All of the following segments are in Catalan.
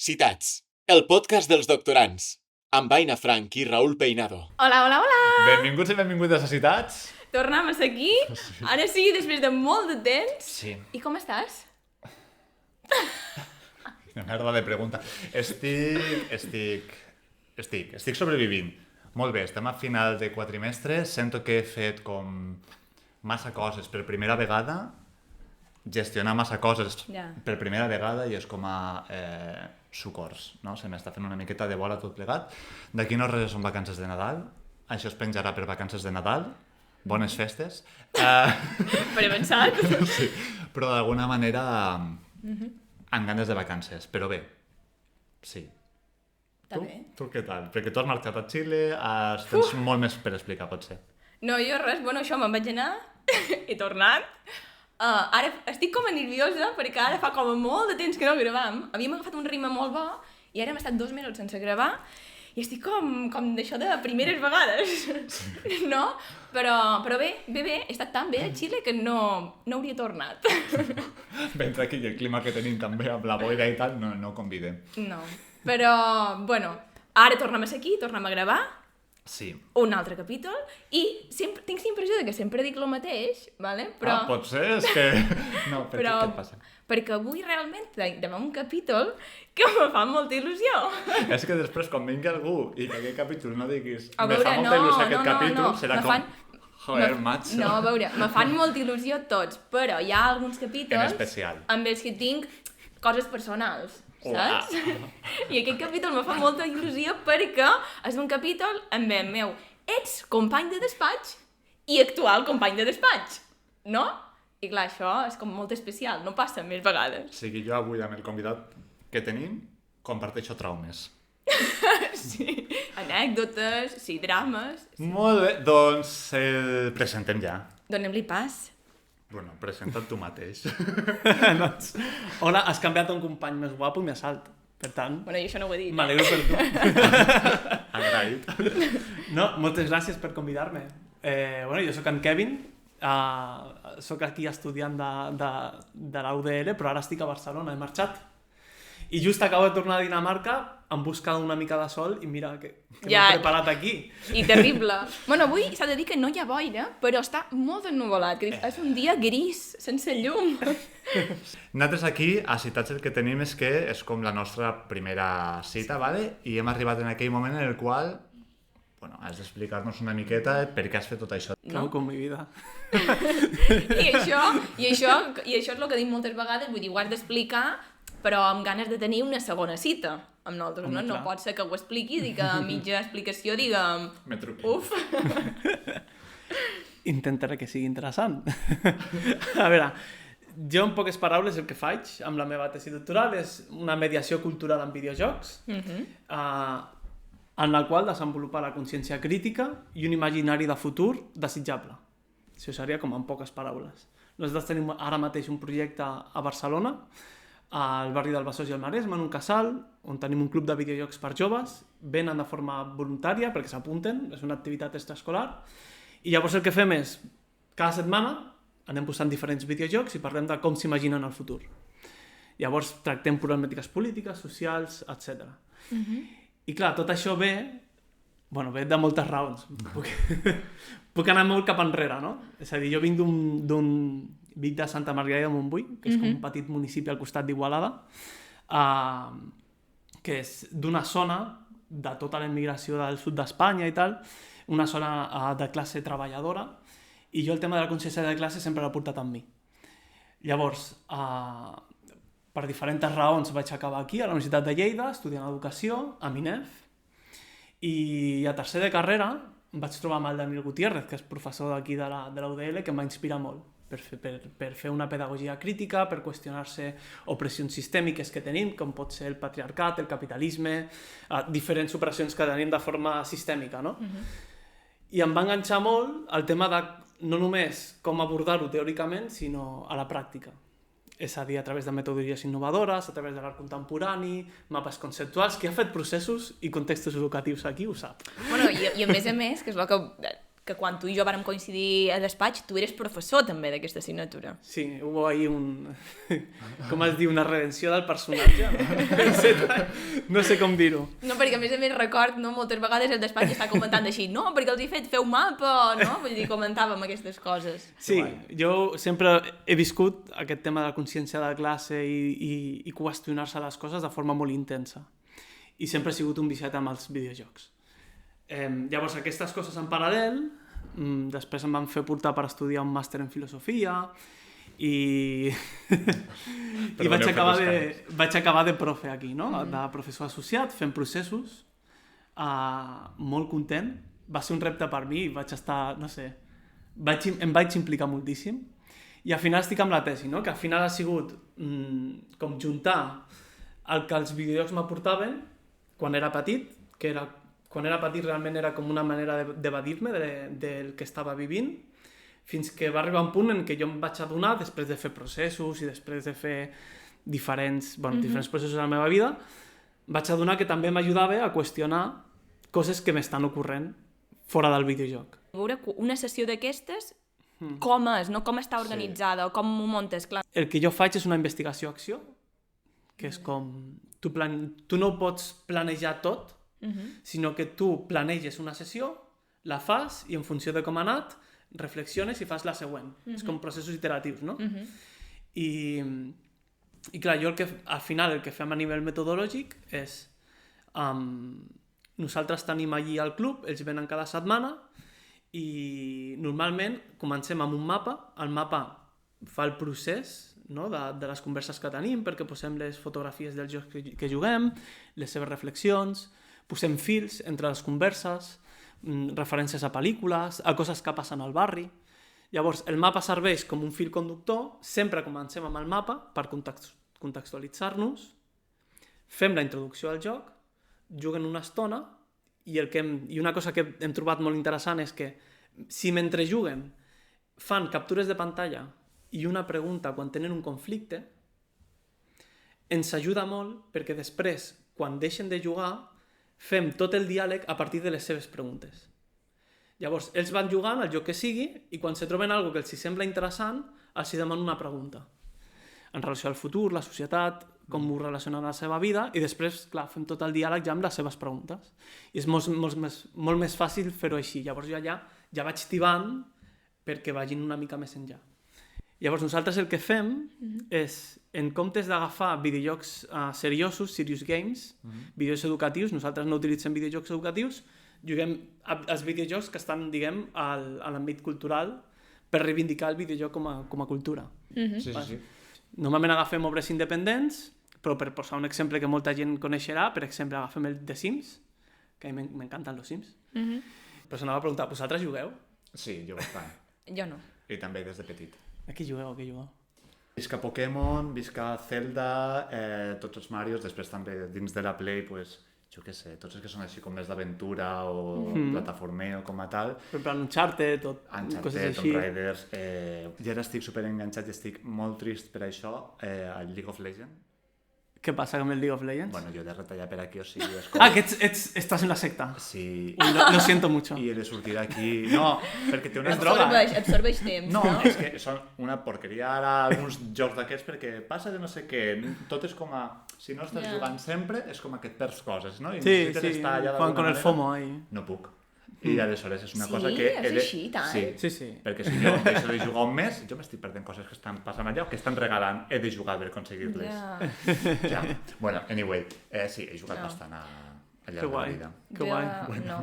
Citats, el podcast dels doctorants, amb Aina Frank i Raúl Peinado. Hola, hola, hola! Benvinguts i benvingudes a Citats. Tornem a ser aquí, ara sí, després de molt de temps. Sí. I com estàs? Una merda de pregunta. Estic sobrevivint. Molt bé, estem a final de quatrimestre, sento que he fet com massa coses per primera vegada, gestionar massa coses per primera vegada i és com a socors, no? Se m'està fent una miqueta de bola tot plegat. D'aquí no res són vacances de Nadal, això es penjarà per vacances de Nadal, bones festes. Per avançat. Sí, però d'alguna manera amb ganes de vacances, però bé, sí. Tu què tal? Perquè tu has marxat a Xile, tens molt més per explicar, potser. No, jo res, bueno, això me'n vaig anar, he tornat. Ara estic com a nerviosa perquè ara fa com a molt de temps que no gravam. Havíem agafat un ritme molt bo i ara hem estat 2 mesos sense gravar i estic com d'això de primeres vegades, no? Però bé, he estat tan bé a Xile que no hauria tornat. Mentre aquí el clima que tenim també amb la boira i tal no conviden. No, però, bueno, ara tornem a ser aquí, tornem a gravar. Sí. Un altre capítol i tinc la impressió que sempre dic el mateix, vale? Però... pot ser, és que... No, què et passa? Perquè avui realment tenim un capítol que me fa molta il·lusió. És que després quan vingui algú i que aquest capítol no diguis me fa molta il·lusió aquest capítol, serà com... Joder, macho. No, a veure, me fan molta il·lusió tots, però hi ha alguns capítols... En especial. Amb els que tinc coses personals. Saps? I aquest capítol me fa molta il·lusió perquè és un capítol amb el meu ex-company de despatx i actual company de despatx, no? I clar, això és com molt especial, no passa més vegades. O sigui, jo avui amb el convidat que tenim comparteixo traumes. Sí, anècdotes, sí, drames... Sí. Molt bé, doncs el presentem ja. Donem-li pas. Bueno, presenta't tu mateix. Doncs, hola, has canviat un company més guapo i més alt. Per tant, bueno, jo això no ho he dit. M'alegro per tu. Agraït. No, moltes gràcies per convidar-me. Bueno, jo sóc en Kevin, sóc aquí estudiant de la UDL, però ara estic a Barcelona, he marxat. I just acabo de tornar a Dinamarca en busca d'una mica de sol i mira que m'he preparat aquí. I terrible. Bueno, avui s'ha de dir que no hi ha boira, però està molt ennuvolat. És un dia gris, sense llum. Nosaltres aquí, a Citats, el que tenim és que és com la nostra primera cita, ¿vale? I hem arribat en aquell moment en el qual has d'explicar-nos una miqueta per què has fet tot això. No? Com mi vida. I això és el que dic moltes vegades, vull dir, ho has d'explicar, però amb ganes de tenir una segona cita amb nosaltres, no? No pot ser que ho expliqui i que a mitja explicació diguem... Me truqui. Uf! Intentaré que sigui interessant. A veure, jo en poques paraules el que faig amb la meva tesi doctoral és una mediació cultural en videojocs, en la qual desenvolupar la consciència crítica i un imaginari de futur desitjable. Això seria com en poques paraules. Nosaltres tenim ara mateix un projecte a Barcelona, al barri del Besòs i el Maresme, en un casal, on tenim un club de videojocs per joves, venen de forma voluntària perquè s'apunten, és una activitat extraescolar, i llavors el que fem és, cada setmana, anem posant diferents videojocs i parlem de com s'imaginen el futur. Llavors tractem problemàtiques polítiques, socials, etc. I clar, tot això ve de moltes raons. Puc anar molt cap enrere, no? És a dir, jo vinc Vic de Santa Margarida de Montbui, que és com un petit municipi al costat d'Igualada, que és d'una zona de tota la immigració del sud d'Espanya i tal, una zona de classe treballadora, i jo el tema de la consciència de classe sempre l'he portat amb mi. Llavors, per diferents raons vaig acabar aquí, a la Universitat de Lleida, estudiant educació, a Minef, i a tercer de carrera vaig trobar amb el Daniel Gutiérrez, que és professor d'aquí de la UDL, que em va inspirar molt per fer una pedagogia crítica, per qüestionar-se opressions sistèmiques que tenim, com pot ser el patriarcat, el capitalisme, diferents opressions que tenim de forma sistèmica, no? I em va enganxar molt el tema de no només com abordar-ho teòricament, sinó a la pràctica. És a dir, a través de metodologies innovadores, a través de l'art contemporani, mapes conceptuals, qui ha fet processos i contextos educatius aquí ho sap. Bueno, i a més, que és el que que quan tu i jo vàrem coincidir a despatx, tu eres professor també d'aquesta assignatura. Sí, hubo ahí com es diu, una redenció del personatge. No sé com dir-ho. No, perquè a més record, no, moltes vegades el despatx està comentant així, no, perquè els he fet fer un mapa, no? Vull dir, comentàvem aquestes coses. Sí, jo sempre he viscut aquest tema de la consciència de classe i qüestionar-se les coses de forma molt intensa. I sempre he sigut un viciat amb els videojocs. Llavors, aquestes coses en paral·lel, després em van fer portar per estudiar un màster en filosofia i vaig acabar de profe aquí, no? De professor associat, fent processos, molt content. Va ser un repte per mi i vaig estar, no sé, em vaig implicar moltíssim. I al final estic amb la tesi, no? Que al final ha sigut com juntar el que els videojocs m'aportaven quan era petit, quan era petit realment era com una manera d'evadir-me del que estava vivint, fins que va arribar un punt en què jo em vaig adonar, després de fer processos i després de fer diferents processos a la meva vida, vaig adonar que també m'ajudava a qüestionar coses que m'estan ocorrent fora del videojoc. Veure una sessió d'aquestes, com és, no? Com està organitzada, o com ho muntes, clar. El que jo faig és una investigació-acció, que és com... Tu no pots planejar tot, sinó que tu planeges una sessió, la fas i en funció de com ha anat, reflexiones i fas la següent. És com processos iteratius, no? I clar, jo al final el que fem a nivell metodològic és nosaltres tenim allí al club, ells venen cada setmana i normalment comencem amb un mapa, el mapa fa el procés, no? de les converses que tenim, perquè posem les fotografies dels jocs que juguem, les seves reflexions, posem fils entre les converses, referències a pel·lícules, a coses que passen al barri. Llavors, el mapa serveix com un fil conductor, sempre comencem amb el mapa per contextualitzar-nos, fem la introducció al joc, juguen una estona i una cosa que hem trobat molt interessant és que si mentre juguen fan captures de pantalla i una pregunta quan tenen un conflicte, ens ajuda molt perquè després, quan deixen de jugar, fem tot el diàleg a partir de les seves preguntes. Llavors, ells van jugant al joc que sigui i quan se troben alguna que els sembla interessant, els demanen una pregunta en relació al futur, la societat, com ho relacionen a la seva vida i després, clar, fem tot el diàleg ja amb les seves preguntes. I és molt més fàcil fer-ho així. Llavors jo ja vaig tibant perquè vagin una mica més enllà. Llavors nosaltres el que fem és, en comptes d'agafar videojocs seriosos, serious games, videojocs educatius, nosaltres no utilitzem videojocs educatius, juguem els videojocs que estan, diguem, a l'àmbit cultural per reivindicar el videojoc com a cultura. Sí. Normalment agafem obres independents, però per posar un exemple que molta gent coneixerà, per exemple, agafem el The Sims, que a mi m'encanten els Sims. Però s'anava a preguntar, vosaltres jugueu? Sí, jo bastant. Jo no. I també des de petit. A qui jugueu? Visca Pokémon, visca Zelda, tots els Marios, després també dins de la Play, pues, jo què sé, tots els que són així com més d'aventura o plataformeo com a tal. Per exemple, Uncharted, coses així. Tomb Raiders. I ara estic superenganxat i estic molt trist per això, al League of Legends. Què passa amb el League of Legends? Bueno, yo he de retallar per aquí, o sigui... Com... que estàs en la secta. Sí. Lo siento mucho. I he de sortir d'aquí... No, perquè té una... Absorbeix temps, no? No, és que són una porqueria ara alguns jocs d'aquests perquè passa de no sé què. Tot és com a... Si no estàs jugant sempre, és com que et perds coses, no? I necessites estar allà juegan con el FOMO ahí. No puc. I aleshores és una cosa que... Sí, és així, tant. Sí. Perquè si jo deixo de jugar un mes, jo m'estic perdent coses que estan passant allà o que estan regalant. He de jugar per aconseguir-les. Ja. Bueno, anyway, sí, he jugat bastant al llarg de la vida. Que guai. No.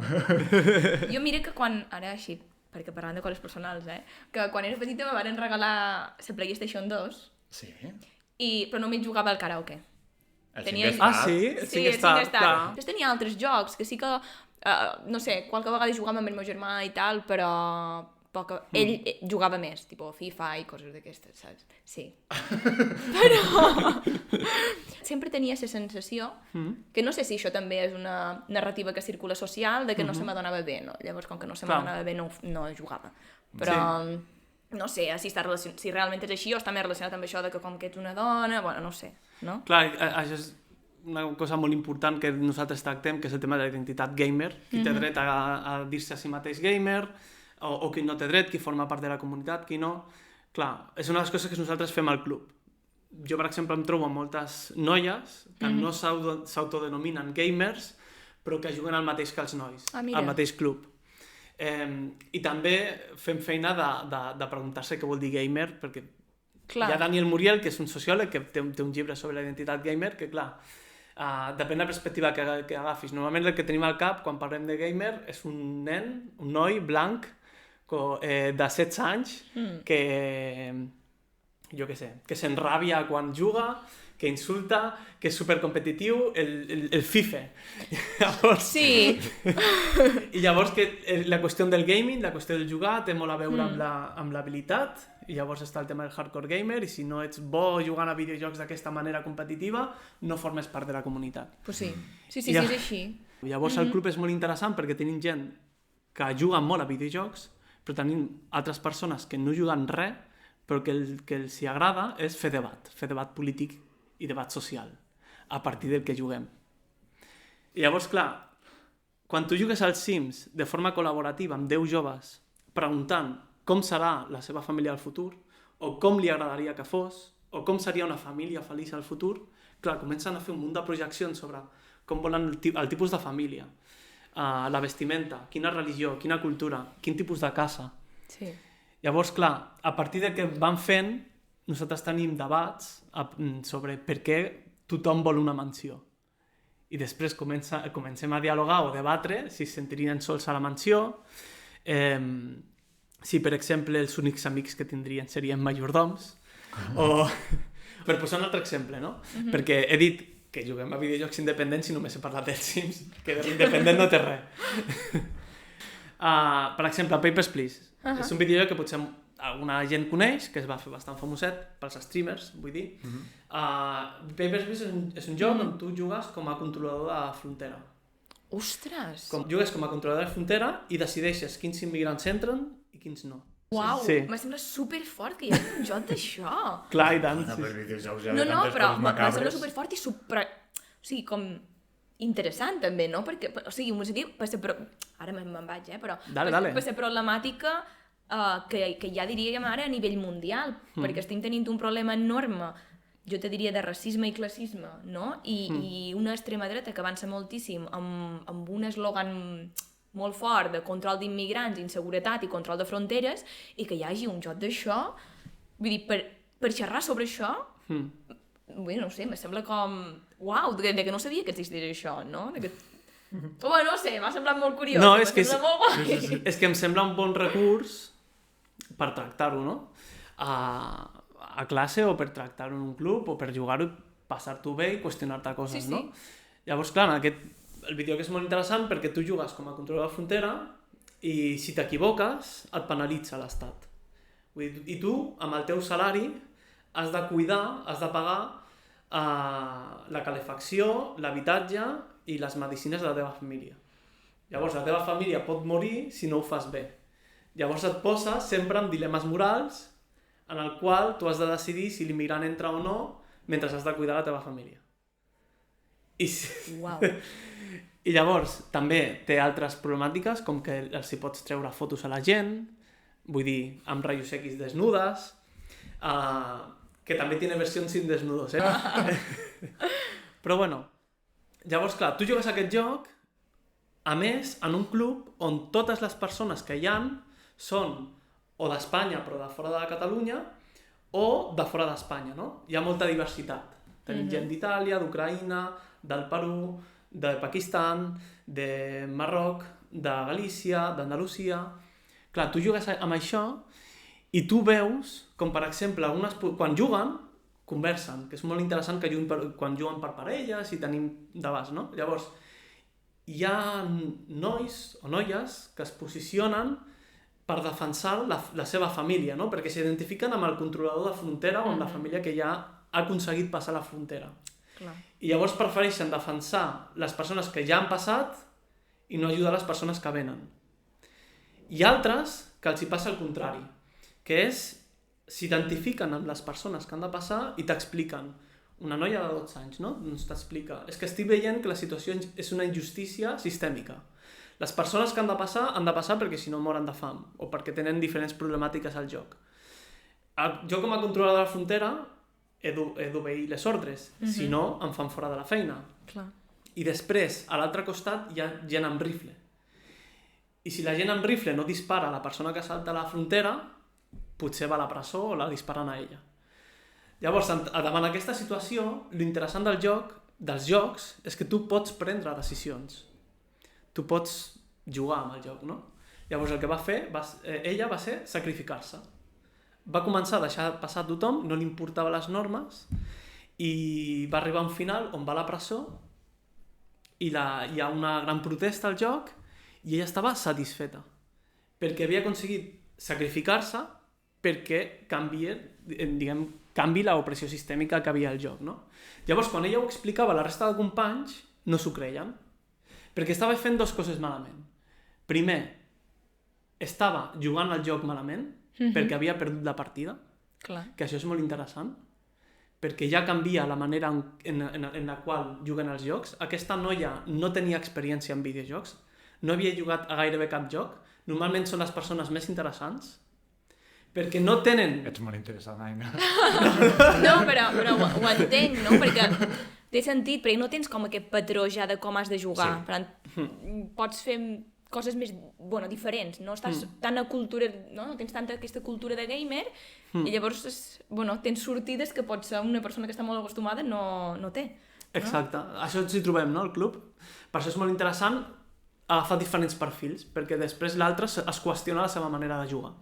Jo mira que quan... Ara així, perquè parlant de coses personals, que quan era petita me van regalar la PlayStation 2. Sí? Però només jugava al karaoke. El SingStar? Ah, sí? El SingStar. Després tenia altres jocs que sí que... no sé, qualque vegada jugàvem amb el meu germà i tal, però ell jugava més, tipus FIFA i coses d'aquestes, saps? Sí. Però sempre tenia la sensació que no sé si això també és una narrativa que circula social, de que no se m'adonava bé, no? Llavors, com que no se m'adonava bé, no jugava. Però no sé si realment és així o està més relacionat amb això de que com que ets una dona, bueno, no sé, no? Clar, això és una cosa molt important que nosaltres tractem, que és el tema de la identitat gamer, qui té dret a dir-se a si mateix gamer, o qui no té dret, qui forma part de la comunitat, qui no. Clar, és una de les coses que nosaltres fem al club. Jo, per exemple, em trobo amb moltes noies que no s'autodenominen gamers, però que juguen al mateix que els nois, al mateix club. I també fem feina de preguntar-se què vol dir gamer, perquè hi ha Daniel Muriel, que és un sociòleg que té un llibre sobre la identitat gamer, que clar, depèn de la perspectiva que agafis. Normalment el que tenim al cap quan parlem de gamer és un nen, un noi blanc de 16 anys que, jo què sé, que s'enràbia quan juga, que insulta, que és supercompetitiu, el FIFA. Llavors, sí. I llavors que la qüestió del gaming, la qüestió del jugar, té molt a veure amb l'habilitat, i llavors està el tema del hardcore gamer, i si no ets bo jugant a videojocs d'aquesta manera competitiva, no formes part de la comunitat. Pues sí, és així. Llavors el club és molt interessant perquè tenim gent que juguen molt a videojocs, però tenim altres persones que no juguen res, però que el que els agrada és fer debat polític i debat social, a partir del que juguem. I llavors, clar, quan tu jugues als Sims de forma col·laborativa amb 10 joves, preguntant com serà la seva família al futur, o com li agradaria que fos, o com seria una família feliç al futur, clar, comencen a fer un munt de projeccions sobre com volen el tipus de família, la vestimenta, quina religió, quina cultura, quin tipus de casa. Sí. Llavors, clar, a partir de que van fent, nosaltres tenim debats sobre per què tothom vol una mansió. I després comencem a dialogar o debatre si es sentirien sols a la mansió, si, per exemple, els únics amics que tindrien serien majordoms, o... Per posar un altre exemple, no? Perquè he dit que juguem a videojocs independents i només he parlat dels Sims, que l'independent no té res. Per exemple, Papers, Please. És un videojoc que potser alguna gent coneix, que es va fer bastant famoset pels streamers, vull dir. Papers, Please és un joc on tu jugues com a controlador de frontera. Ostres! Jugues com a controlador de frontera i decideixes quins immigrants entren i quins no. Uau, me sembla superfort que hi hagi un joc d'això. Clar, i tant. No, però me sembla superfort i super... O sigui, com interessant també, no? Perquè, o sigui, ara me'n vaig, però... Dale. Per ser problemàtica que ja diríem ara a nivell mundial, perquè estem tenint un problema enorme, jo te diria de racisme i classisme, no? I una extrema dreta que avança moltíssim amb un eslògan molt fort de control d'immigrants, inseguretat i control de fronteres, i que hi hagi un joc d'això, vull dir, per xerrar sobre això, no sé, me sembla com... Uau, de que no sabia que existís això, no? No sé, m'ha semblat molt curiós, no, molt guai. És que em sembla un bon recurs per tractar-ho, no? A classe o per tractar-ho en un club o per jugar-ho, passar-t'ho bé i qüestionar-te coses, no? Llavors, clar, el videojoc és molt interessant perquè tu jugues com a controlador de frontera i si t'equivoques et penalitza l'Estat. I tu, amb el teu salari, has de cuidar, has de pagar la calefacció, l'habitatge i les medicines de la teva família. Llavors, la teva família pot morir si no ho fas bé. Llavors et poses sempre en dilemes morals en el qual tu has de decidir si l'immigrant entra o no mentre has de cuidar la teva família. Uau. I llavors també té altres problemàtiques, com que els hi pots treure fotos a la gent, vull dir, amb rayos X desnudes, que també tiene versions sin desnudos, Però bueno, llavors, clar, tu jugues a aquest joc, a més, en un club on totes les persones que hi ha són o d'Espanya, però de fora de Catalunya, o de fora d'Espanya, no? Hi ha molta diversitat. Tenim gent d'Itàlia, d'Ucraïna, del Perú, de Pakistan, de Marroc, de Galícia, d'Andalusia... Clar, tu jugues amb això i tu veus, com per exemple, quan juguen, conversen, que és molt interessant que quan juguen per parelles i tenim debats, no? Llavors, hi ha nois o noies que es posicionen per defensar la seva família, no? Perquè s'identifiquen amb el controlador de frontera o amb la família que ja ha aconseguit passar la frontera. Clar. I llavors prefereixen defensar les persones que ja han passat i no ajudar les persones que venen. Hi ha altres que els hi passa el contrari, que és s'identifiquen amb les persones que han de passar i t'expliquen. Una noia de 12 anys, no? Doncs t'explica. És que estic veient que la situació és una injustícia sistèmica. Les persones que han de passar perquè si no moren de fam o perquè tenen diferents problemàtiques al joc. Jo com a controlador de la frontera he d'obeir les ordres, si no em fan fora de la feina. Clar. I després, a l'altre costat, hi ha gent amb rifle. I si la gent amb rifle no dispara a la persona que salta la frontera, potser va a la presó o la disparen a ella. Llavors, davant aquesta situació, l'interessant dels jocs és que tu pots prendre decisions. Tu pots jugar amb el joc, no? Llavors el que va fer, ella va ser sacrificar-se. Va començar a deixar passar tothom, no li importava les normes, i va arribar a un final on va a la presó i hi ha una gran protesta al joc i ella estava satisfeta perquè havia aconseguit sacrificar-se perquè canvi l'opressió sistèmica que havia al joc, no? Llavors, quan ella ho explicava a la resta de companys, no s'ho creien, perquè estava fent dues coses malament. Primer, estava jugant al joc malament, perquè havia perdut la partida, que això és molt interessant, perquè ja canvia la manera en la qual juguen els jocs. Aquesta noia no tenia experiència en videojocs, no havia jugat a gairebé cap joc, normalment són les persones més interessants, perquè no tenen... Ets molt interessant, Aina. No, però ho entenc, no? Perquè té sentit, perquè no tens com aquest patró ja de com has de jugar. Sí. Per tant, pots fer coses més, diferents, no estàs tan aculturat, no tens tanta aquesta cultura de gamer, i llavors, tens sortides que potser una persona que està molt acostumada no té. No? Exacte, això ens hi trobem, no, al club. Per això és molt interessant agafar diferents perfils, perquè després l'altre es qüestiona la seva manera de jugar.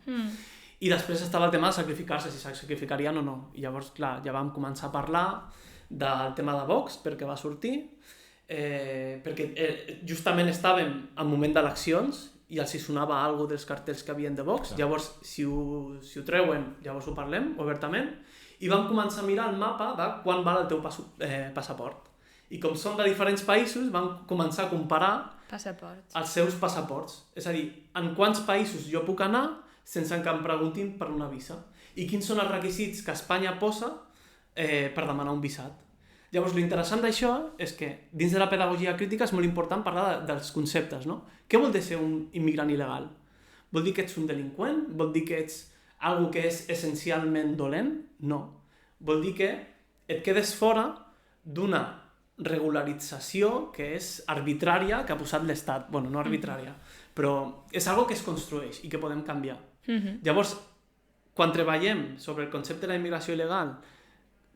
I després estava el tema de sacrificar-se, si sacrificarien o no. I llavors, clar, ja vam començar a parlar del tema de Vox, perquè va sortir, perquè justament estàvem en moment d'eleccions i els hi sonava alguna dels cartells que havien de Vox. Llavors, si ho treuen, llavors ho parlem obertament, i vam començar a mirar el mapa de quan val el teu passaport. I com són de diferents països, vam començar a comparar els seus passaports. És a dir, en quants països jo puc anar sense que em preguntin per una visa. I quins són els requisits que Espanya posa per demanar un visat. Llavors, l'interessant d'això és que dins de la pedagogia crítica és molt important parlar dels conceptes, no? Què vol dir ser un immigrant il·legal? Vol dir que ets un delinqüent? Vol dir que ets algú que és essencialment dolent? No. Vol dir que et quedes fora d'una regularització que és arbitrària que ha posat l'Estat. Bueno, no arbitrària, però és algo que es construeix i que podem canviar. Llavors, quan treballem sobre el concepte de la immigració il·legal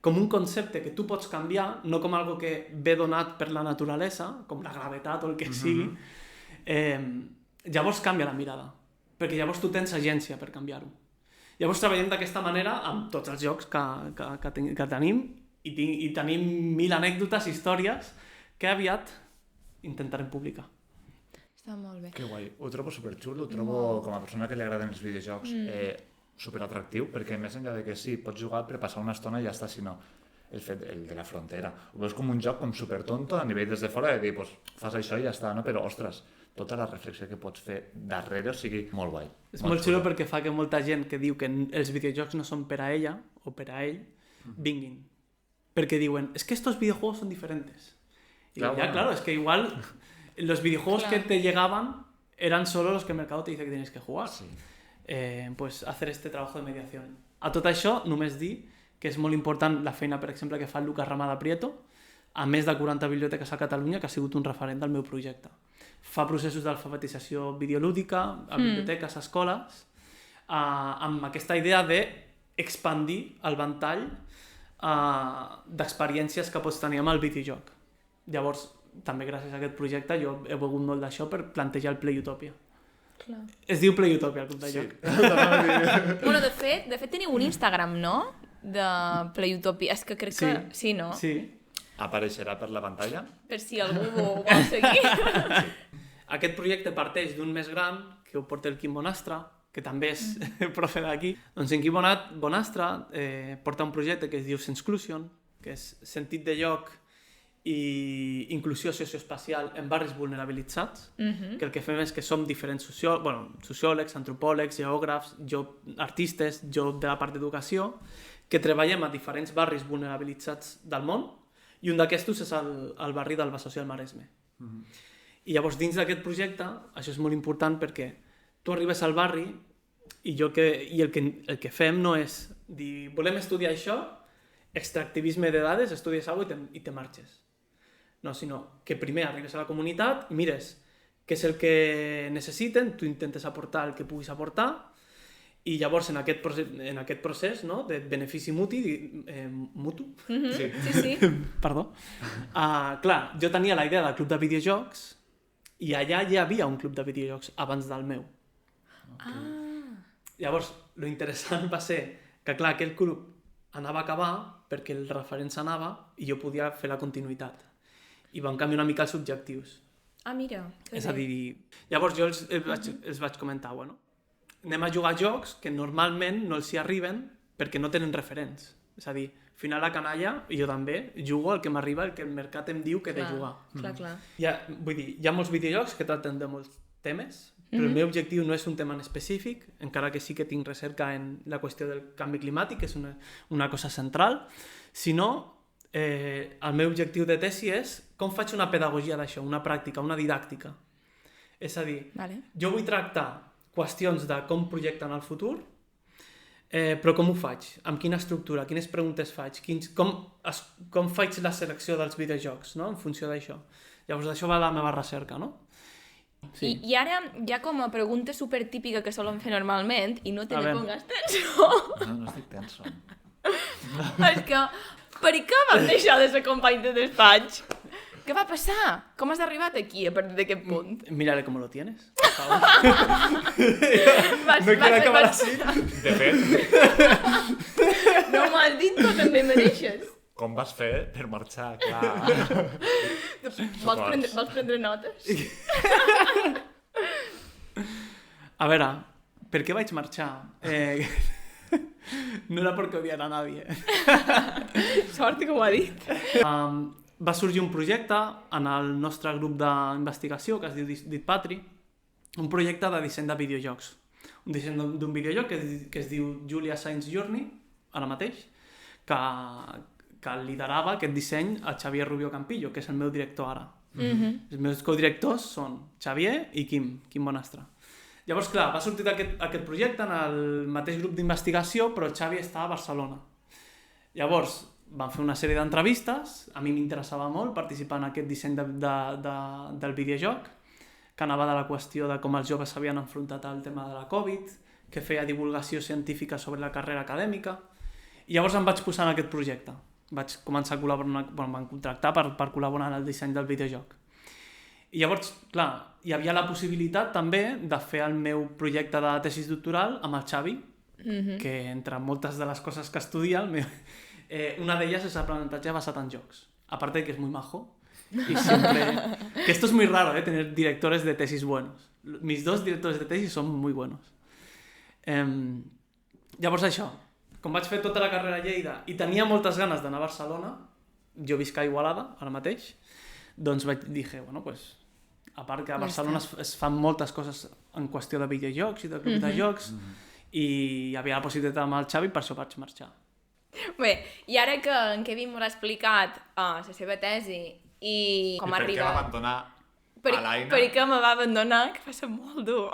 com un concepte que tu pots canviar, no com algo que ve donat per la naturalesa, com la gravetat o el que sigui, llavors canvia la mirada, perquè llavors tu tens agència per canviar-ho. Llavors treballem d'aquesta manera amb tots els jocs que tenim i tenim 1000 anècdotes, històries, que aviat intentarem publicar. Està molt bé. Que guai, ho trobo superxulo, ho trobo com a persona que li agraden els videojocs superatractiu, perquè més enllà de que sí, pots jugar per passar una estona i ja està, sinó el de la frontera. Ho veus com un joc com supertonto a nivell des de fora de dir, pues, fas això i ja està, no? Però, ostres, tota la reflexió que pots fer darrere, o sigui, molt guai. És molt xulo perquè fa que molta gent que diu que els videojocs no són per a ella o per a ell, vinguin. Perquè diuen, es que estos videojuegos son diferentes. Y claro, es que igual los videojuegos que te llegaban eran solo los que el mercado te dice que tienes que jugar. Sí. Pues hacer este trabajo de mediación. A tot això, només dir que és molt important la feina, per exemple, que fa el Lucas Ramada Prieto, a més de 40 biblioteques a Catalunya, que ha sigut un referent del meu projecte. Fa processos d'alfabetització videolúdica a biblioteques, a escoles, amb aquesta idea d'expandir el ventall d'experiències que pots tenir amb el videojoc. Llavors, també gràcies a aquest projecte, jo he begut molt d'això per plantejar el Playutopia. Clar. Es diu Playutopia, el club de joc. Bueno, de fet teniu un Instagram, no? De Playutopia. És que crec que... Sí, no? Sí. Apareixerà per la pantalla? Per si algú ho vol seguir. Aquest projecte parteix d'un més gran, que ho porta el Quim Bonastre, que també és profe d'aquí. Doncs en Quim Bonastre porta un projecte que es diu Sensclusion, que és sentit de lloc i inclusió socioespacial en barris vulnerabilitzats, que el que fem és que som diferents sociòlegs, antropòlegs, geògrafs, artistes, jo de la part d'educació, que treballem a diferents barris vulnerabilitzats del món, i un d'aquestos és el barri del Besòs i el Maresme. I llavors, dins d'aquest projecte, això és molt important perquè tu arribes al barri i el que fem no és dir, volem estudiar això, extractivisme de dades, estudies alguna cosa i te marxes. No, sinó que primer arribes a la comunitat, mires què és el que necessiten, tu intentes aportar el que puguis aportar i llavors en aquest procés no, de benefici mutu, Sí. perdó, clar, jo tenia la idea del club de videojocs i allà ja havia un club de videojocs abans del meu. Llavors, lo interessant va ser que, clar, aquell club anava a acabar perquè el referent s'anava i jo podia fer la continuïtat. I van canviar una mica els objectius. Mira. És a dir, llavors jo els vaig comentar, bueno, anem a jugar a jocs que normalment no els hi arriben perquè no tenen referents. És a dir, al final la canalla, i jo també, jugo el que m'arriba, el que el mercat em diu que he de jugar. Clar. Vull dir, hi ha molts videojocs que tracten de molts temes, però el meu objectiu no és un tema en específic, encara que sí que tinc recerca en la qüestió del canvi climàtic, que és una cosa central, sinó el meu objectiu de tesi és com faig una pedagogia d'això, una pràctica, una didàctica. És a dir, jo vull tractar qüestions de com projecten el futur, però com ho faig? Amb quina estructura? Quines preguntes faig? Com faig la selecció dels videojocs, no? En funció d'això. Llavors, d'això va la meva recerca, no? Sí. I ara, ja com a pregunta supertípica que solem fer normalment, i no te me pongas tenso. No estic tenso. És que, per què vam deixar de ser companys de despatx? Què va passar? Com has arribat aquí a partir d'aquest punt? Mírale cómo lo tienes. No quiero acabar así. De fet, no m'ho has dit, però també mereixes. com vas fer per marxar? Clar. Vols prendre notes? A veure, per què vaig marxar? No era perquè odiara a nadie. Sort que ho ha dit. Va sorgir un projecte en el nostre grup d'investigació que es diu DitPatri, un projecte de disseny de videojocs. Un disseny d'un videojoc que es diu Julia Science Journey, ara mateix, que liderava aquest disseny el Xavier Rubio Campillo, que és el meu director ara. Els meus codirectors són Xavier i Quim Bonastre. Llavors, clar, va sortir aquest projecte en el mateix grup d'investigació, però el Xavi estava a Barcelona. Llavors, vam fer una sèrie d'entrevistes, a mi m'interessava molt participar en aquest disseny del videojoc, que anava de la qüestió de com els joves s'havien enfrontat al tema de la Covid, que feia divulgació científica sobre la carrera acadèmica, i llavors em vaig posar en aquest projecte. Vaig començar a col·laborar, em van contractar per col·laborar en el disseny del videojoc. I llavors, clar, hi havia la possibilitat també de fer el meu projecte de tesis doctoral amb el Xavi, que entre moltes de les coses que estudia, una d'elles és aprenentatge basat en jocs. Aparte de que es muy majo. Y siempre... Que esto es muy raro, tener directores de tesis buenos. Mis dos directores de tesis son muy buenos. Llavors això, com vaig fer tota la carrera a Lleida i tenia moltes ganes d'anar a Barcelona, jo visc a Igualada ara mateix, doncs dije, bueno, pues, a part que a Barcelona es fan moltes coses en qüestió de videojocs i de club de jocs, i hi havia la possibilitat amb el Xavi, per això vaig marxar. Bé, i ara que en Kevin m'ha explicat la seva tesi i com ha arribat... I per què va abandonar a l'Aina? Per què me va abandonar, que va ser molt dur.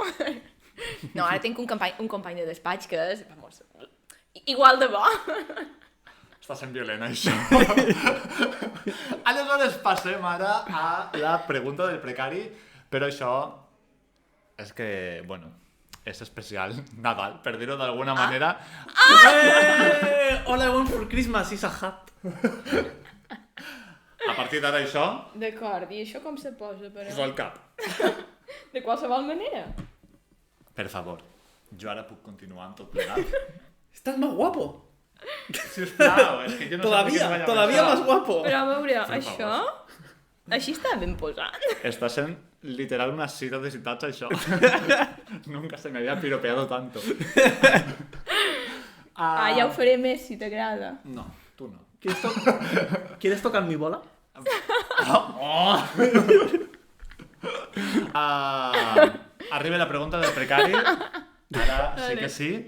No, ara tinc un company de despatx que és, vamos, igual de bo. Està sent violent, això. Aleshores passem ara a la pregunta del precari, però això és que, bueno, és especial Nadal, per dir-ho d'alguna manera. All I want for Christmas is a hat. A partir d'ara això, D'acord, i això com se posa, però? posa el cap. De qualsevol manera. Per favor, jo ara puc continuar amb tot plegat. Estás más guapo. Sisplau, és que jo no sé per què es va Todavía más guapo. Però a veure, Per això... Així està ben posat. Està sent literal una cita de citats, això. Nunca se me había piropeado tanto. Ja ho faré més, si t'agrada. No, tu no. ¿Quieres tocar mi bola? Arriba la pregunta del precari. Ara sí que sí.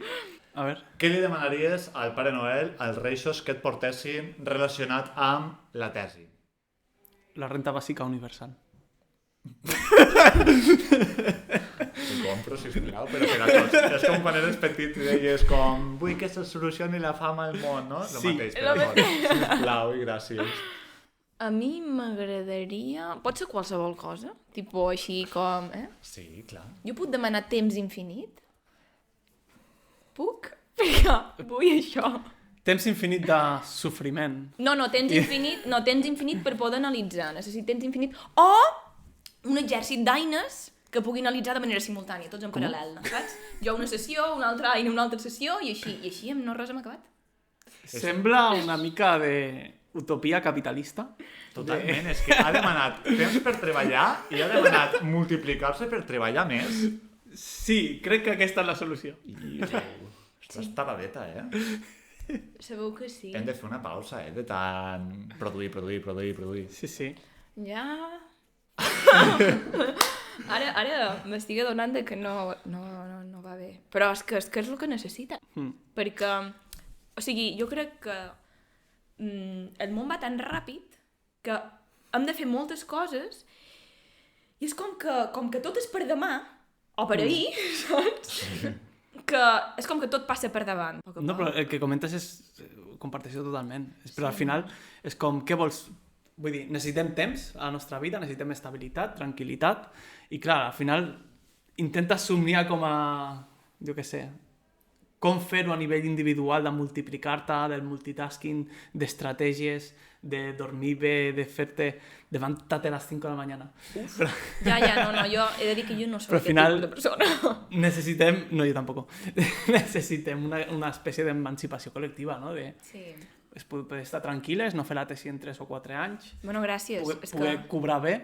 A ver. Què li demanaries al Pare Noel als Reixos que et portessin relacionat amb la tesi? La renta bàsica universal. Ho compro, sisplau, però per a tots. És com quan eres petit i deies com vull que se solucioni la fama al món, no? Sí. Lo mateix, per a tots. Sisplau i gràcies. A mi m'agradaria... Pot ser qualsevol cosa? Tipo així com... Sí, clar. Jo puc demanar temps infinit? Puc? Perquè vull això. Temps infinit de sofriment. No, temps infinit per poder analitzar. Necessito temps infinit. O un exèrcit d'eines que pugui analitzar de manera simultània, tots en paral·lel, saps? Jo una sessió, una altra eina, una altra sessió, i així no res hem acabat. Sembla una mica de utopia capitalista. Totalment, és que ha demanat temps per treballar i ha demanat multiplicar-se per treballar més. Sí, crec que aquesta és la solució. Estàs taradeta, Sabeu que sí. Hem de fer una pausa, de tant produir. Sí, sí. Ja... Ara m'estic adonant de que no va bé. Però és que és el que necessita. Perquè, o sigui, jo crec que el món va tan ràpid que hem de fer moltes coses i és com que tot és per demà o per ahir, saps? Que és com que tot passa per davant. No, però el que comentes ho comparteixo totalment. Però al final és com, què vols? Vull dir, necessitem temps a la nostra vida, necessitem estabilitat, tranquil·litat, i clar, al final intentes somniar com a, jo què sé, com fer-ho a nivell individual, de multiplicar-te, del multitasking, d'estratègies, de dormir bé, de fer-te... levantar-te a les 5 de la mañana. Però... Ja, jo he de dir que jo no soc aquest tipus de persona. Necessitem... No, jo tampoc. Necessitem una espècie d'emancipació col·lectiva, no? Sí. Es poder estar tranquil·les, no fer la tesi en 3 o 4 anys, Bueno, gràcies. poder cobrar bé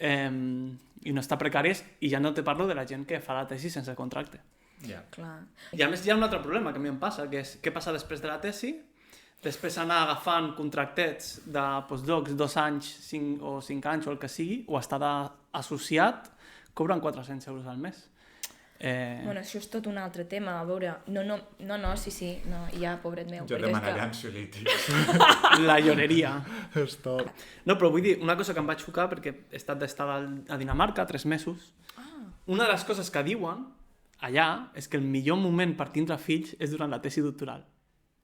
i no estar precàries, i ja no te parlo de la gent que fa la tesi sense contracte. Ja. Clar. I a més hi ha un altre problema que a mi em passa, que és què passa després de la tesi, després anar agafant contractets de postdocs 2 anys 5 o 5 anys o el que sigui, o estar associat, cobren 400 euros al mes. Bueno, això és tot un altre tema, a veure... No, sí, no, ja, pobret meu. Jo demanaria ansiolítics. La lloreria. Stop. No, però vull dir, una cosa que em vaig xocar, perquè he estat d'estar a Dinamarca 3 mesos, una de les coses que diuen allà és que el millor moment per tindre fills és durant la tesi doctoral.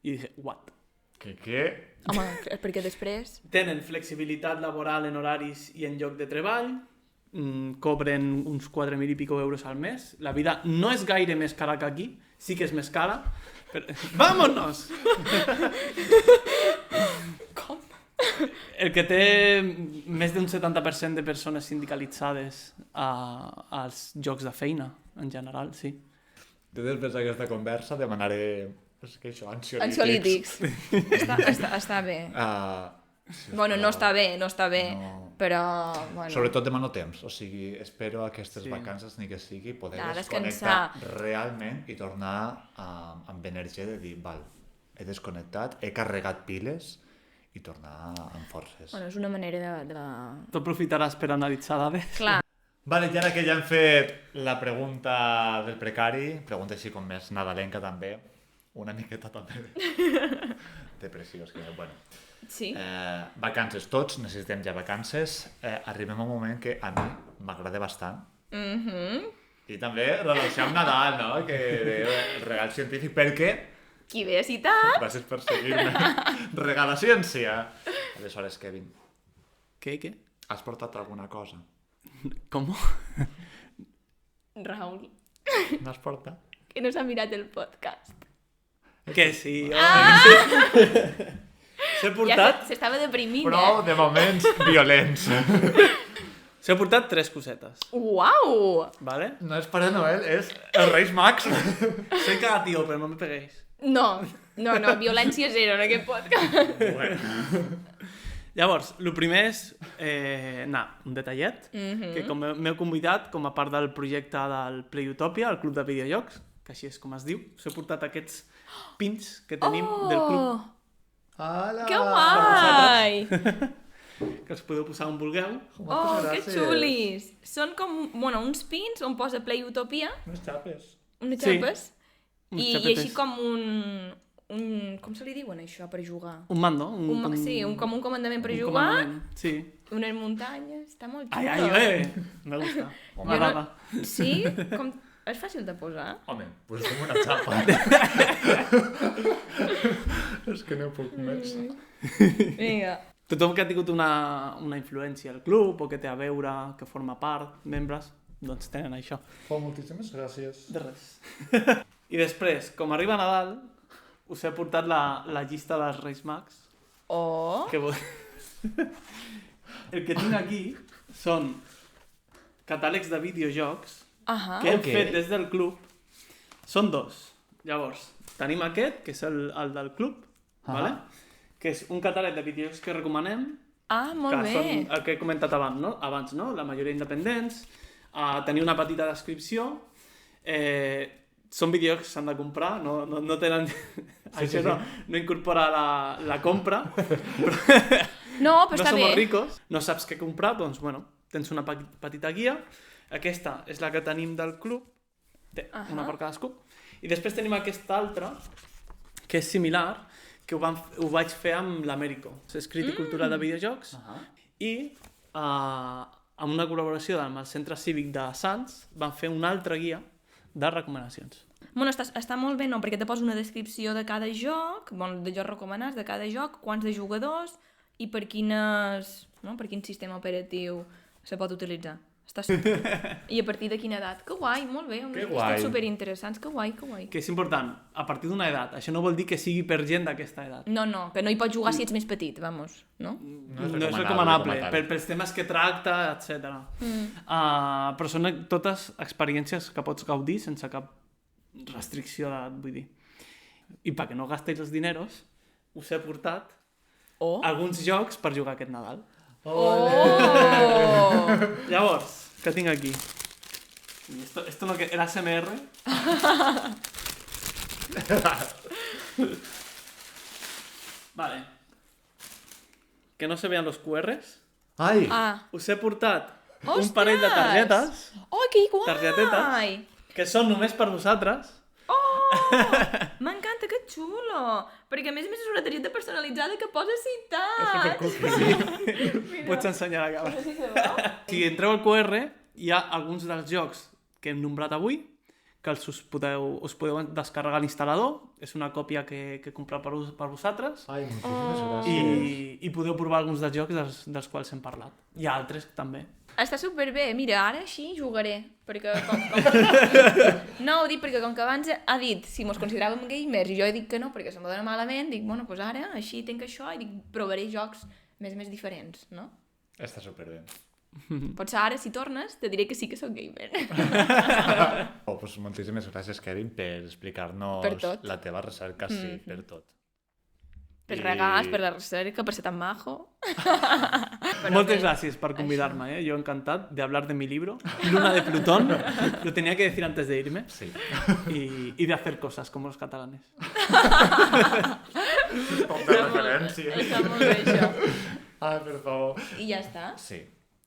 I dije, what? Què? Home, perquè després... Tenen flexibilitat laboral en horaris i en lloc de treball, cobren uns 4.000 i pico euros al mes, la vida no és gaire més cara que aquí, sí que és més cara, però... ¡Vámonos! Com? El que té més d'un 70% de persones sindicalitzades als llocs de feina, en general, sí. Jo després d'aquesta conversa demanaré... És que això, Ansiolítics. Està bé. Bueno, no està bé, no. Però... Bueno. Sobretot demano temps, o sigui, espero aquestes vacances ni que sigui poder descansar realment i tornar amb energia de dir, val, he desconnectat, he carregat piles i tornar amb forces. Bueno, és una manera de... Tu aprofitaràs per analitzar dades? Clar. Vale, i ara que ja hem fet la pregunta del precari, pregunta així com més nadalenca també, una miqueta també depressió, és que, bueno... Sí. Vacances, tots necessitem ja vacances. Arribem a un moment que a mi m'agrada bastant. I també relació amb Nadal, no? Que el regal científic, perquè... Qui ve a citar? Gràcies per seguir-me. Regala ciència. Aleshores, Kevin, Què? has portat alguna cosa? Com? Raül, No has portat? que no s'ha mirat el podcast. Que sí, home, S'he portat... Ja s'estava deprimint, Prou de moments violents. S'he portat 3 cosetes, Uau! ¿vale? No és Pare Noel, és els Reis Mags. Soy cagatío, pero no me peguéis. No, violència zero en aquest podcast. Llavors, el primer és un detallet, que com m'heu convidat com a part del projecte del Play Utopia, el club de videojocs, que així és com es diu. Us he portat aquests pins que tenim del club. Hola! Que guai! Que els podeu posar on vulgueu. Oh, que xulis! Són com, bueno, uns pins on posa Play Utopia, Unes xapes. unes Sí. xapes, Uns i xapetes. així com com se li diuen això per jugar? Un mando. Sí, com un comandament per un jugar, comandament, sí. unes muntanyes, està molt xulo. Ai, me gusta. M'agrada. Sí? És fàcil de posar? Home, pues com una xapa. És que no puc més. Vinga. Tothom que ha tingut una influència al club o que té a veure, que forma part, membres, doncs tenen això. Moltíssimes gràcies. De res. I després, com arriba Nadal, us he portat la llista dels Reis Mags. Oh! Que el que tinc aquí són catàlegs de videojocs que hem fet des del club. Són dos. Llavors, tenim aquest, que és el del club, vale? Que és un catàleg de videojocs que recomanem, Molt bé. que són el que he comentat abans, no? La majoria independents, tenir una petita descripció, són videojocs que s'han de comprar, no tenen... Això no incorpora la compra, però No, però està som bé. ricos, no saps què comprar, doncs, bueno, tens una petita guia. Aquesta és la que tenim del club, té una per cadascú. I després tenim aquesta altra, que és similar, que ho vaig fer amb l'Américo. És crític cultural de videojocs, i amb una col·laboració amb el Centre Cívic de Sants van fer una altra guia de recomanacions. Bueno, està molt bé, no? Perquè te posa una descripció de cada joc, de jocs recomanats de cada joc, quants de jugadors i per quin sistema operatiu se pot utilitzar. I a partir de quina edat. Que guai, molt bé. Que guai. Superinteressants, que guai, que guai. Que és important, a partir d'una edat. Això no vol dir que sigui per gent d'aquesta edat. No, que no hi pots jugar si ets més petit, vamos, no? No és recomanable, pels temes que tracta, etc. Però són totes experiències que pots gaudir sense cap restricció d'edat, vull dir. I perquè no gastéis els dineros, us he portat alguns jocs per jugar aquest Nadal. Llavors, què tinc aquí? Esto no que... El ASMR? Vale. Que no se vean los QRs. Ai! Us he portat un parell de targetes. Oh, que guai! Targetetes. Que són només per vosaltres. M'encanta, que xulo! Perquè a més és una targeta personalitzada que posa citats! Pots ensenyar la càmera. Si entreu al QR, hi ha alguns dels jocs que hem nombrat avui, que us podeu descarregar a l'instal·lador. És una còpia que he comprat per vosaltres. Ai, moltíssimes gràcies. I podeu provar alguns dels jocs dels quals hem parlat. Hi ha altres també. Està superbé. Mira, ara així jugaré. Perquè No, ho dic perquè com que abans ha dit si mos consideràvem gamers i jo he dit que no perquè se m'ho dona malament, dic, bueno, doncs ara així tinc això i dic, provaré jocs més diferents, no? Està superbé. Potser ara, si tornes, te diré que sí que soc gamer. Pues moltíssimes gràcies, Kevin, per explicar-nos Per tot. la teva recerca, sí, per tot. Per regals, per la recerca, per ser tan majo. Moltes gràcies per convidar-me, Yo encantat de hablar de mi libro, Luna de Plutón. Lo tenía que decir antes de irme. Sí. Y de hacer cosas, como los catalanes. Poc de referència. Està molt bé, això. Ai, per favor. I ja està. Sí,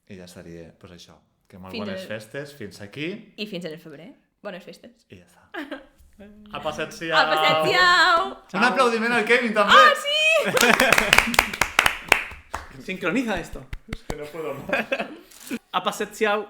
i ja estaria, doncs això. Que molt Fins bones a- festes, fins aquí, I fins al febrer. Bones festes. i ja està. A passeig siau! A passeig siau! Un aplaudiment al Kevin, també! Ah, sí! Sincroniza esto. Que no puedo más. A passeig siau.